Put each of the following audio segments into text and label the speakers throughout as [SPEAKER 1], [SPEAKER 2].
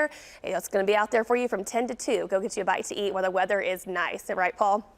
[SPEAKER 1] there. It's going to be out there for you from 10 to 2. Go get you a bite to eat while the weather is nice. Right, Paul?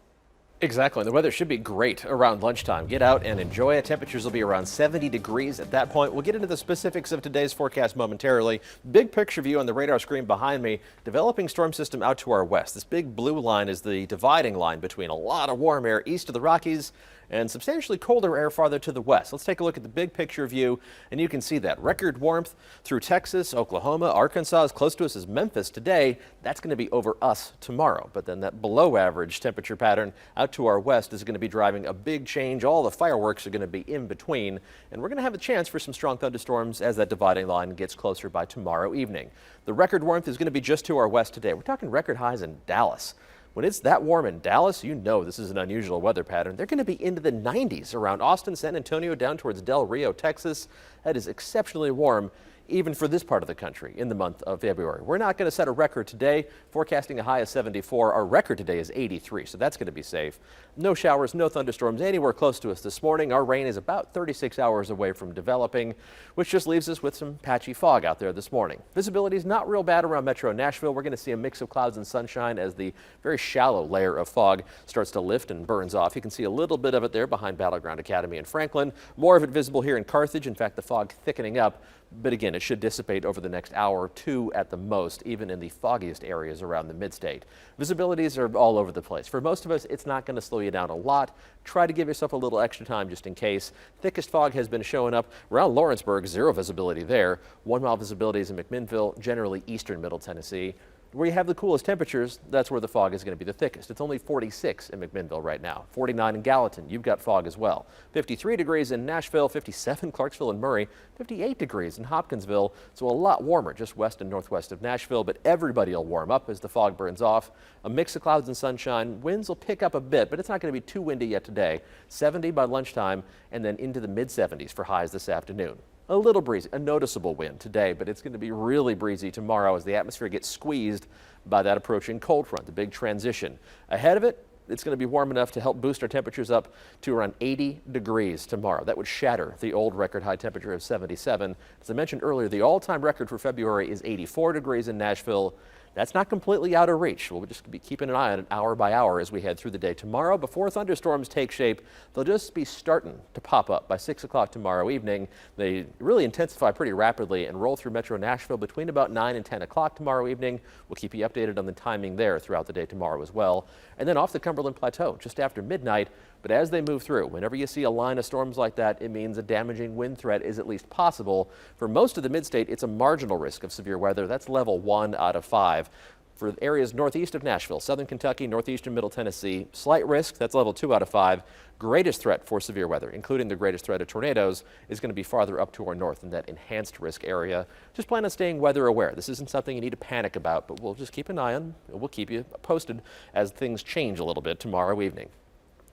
[SPEAKER 2] Exactly. The weather should be great around lunchtime. Get out and enjoy it. Temperatures will be around 70 degrees at that point. We'll get into the specifics of today's forecast momentarily. Big picture view on the radar screen behind me. Developing storm system out to our west. This big blue line is the dividing line between a lot of warm air east of the Rockies and substantially colder air farther to the west. Let's take a look at the big picture view, and you can see that record warmth through Texas, Oklahoma, Arkansas, as close to us as Memphis today. That's going to be over us tomorrow. But then that below average temperature pattern out to our west is going to be driving a big change. All the fireworks are going to be in between, and we're going to have a chance for some strong thunderstorms as that dividing line gets closer by tomorrow evening. The record warmth is going to be just to our west today. We're talking record highs in Dallas. When it's that warm in Dallas, you know this is an unusual weather pattern. They're going to be into the 90s around Austin, San Antonio, down towards Del Rio, Texas. That is exceptionally warm, even for this part of the country in the month of February. We're not going to set a record today, forecasting a high of 74. Our record today is 83, so that's going to be safe. No showers, no thunderstorms anywhere close to us this morning. Our rain is about 36 hours away from developing, which just leaves us with some patchy fog out there this morning. Visibility is not real bad around Metro Nashville. We're going to see a mix of clouds and sunshine as the very shallow layer of fog starts to lift and burns off. You can see a little bit of it there behind Battleground Academy in Franklin. More of it visible here in Carthage. In fact, the fog thickening up. But again, it should dissipate over the next hour or two at the most, even in the foggiest areas around the mid-state. Visibilities are all over the place. For most of us, it's not going to slow you down a lot. Try to give yourself a little extra time just in case. Thickest fog has been showing up around Lawrenceburg, 0 visibility there. 1 mile visibilities in McMinnville, generally eastern Middle Tennessee. Where you have the coolest temperatures, that's where the fog is going to be the thickest. It's only 46 in McMinnville right now. 49 in Gallatin. You've got fog as well. 53 degrees in Nashville, 57 Clarksville and Murray, 58 degrees in Hopkinsville. So a lot warmer just west and northwest of Nashville, but everybody will warm up as the fog burns off. A mix of clouds and sunshine. Winds will pick up a bit, but it's not going to be too windy yet today. 70 by lunchtime and then into the mid-70s for highs this afternoon. A little breezy, a noticeable wind today, but it's going to be really breezy tomorrow as the atmosphere gets squeezed by that approaching cold front, the big transition. Ahead of it, it's going to be warm enough to help boost our temperatures up to around 80 degrees tomorrow. That would shatter the old record high temperature of 77. As I mentioned earlier, the all-time record for February is 84 degrees in Nashville. That's not completely out of reach. We'll just be keeping an eye on it hour by hour as we head through the day tomorrow. Before thunderstorms take shape, they'll just be starting to pop up by 6 o'clock tomorrow evening. They really intensify pretty rapidly and roll through Metro Nashville between about 9 and 10 o'clock tomorrow evening. We'll keep you updated on the timing there throughout the day tomorrow as well. And then off the Cumberland Plateau just after midnight. But as they move through, whenever you see a line of storms like that, it means a damaging wind threat is at least possible. For most of the mid-state, it's a marginal risk of severe weather. That's level 1 out of 5. For areas northeast of Nashville, southern Kentucky, northeastern Middle Tennessee, slight risk, that's level 2 out of 5. Greatest threat for severe weather, including the greatest threat of tornadoes, is going to be farther up to our north in that enhanced risk area. Just plan on staying weather aware. This isn't something you need to panic about, but we'll just keep an eye on. We'll keep you posted as things change a little bit tomorrow evening.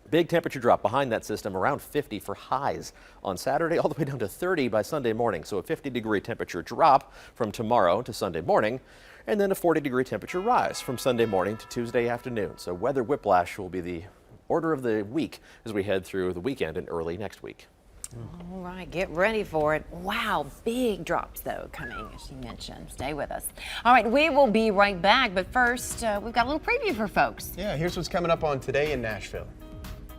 [SPEAKER 2] Big temperature drop behind that system, around 50 for highs on Saturday, all the way down to 30 by Sunday morning. So a 50-degree temperature drop from tomorrow to Sunday morning, and then a 40-degree temperature rise from Sunday morning to Tuesday afternoon. So weather whiplash will be the order of the week as we head through the weekend and early next week.
[SPEAKER 3] All right, get ready for it. Wow, big drops, though, coming, as you mentioned. Stay with us. All right, we will be right back, but first, we've got a little preview for folks.
[SPEAKER 4] Yeah, here's what's coming up on Today in Nashville.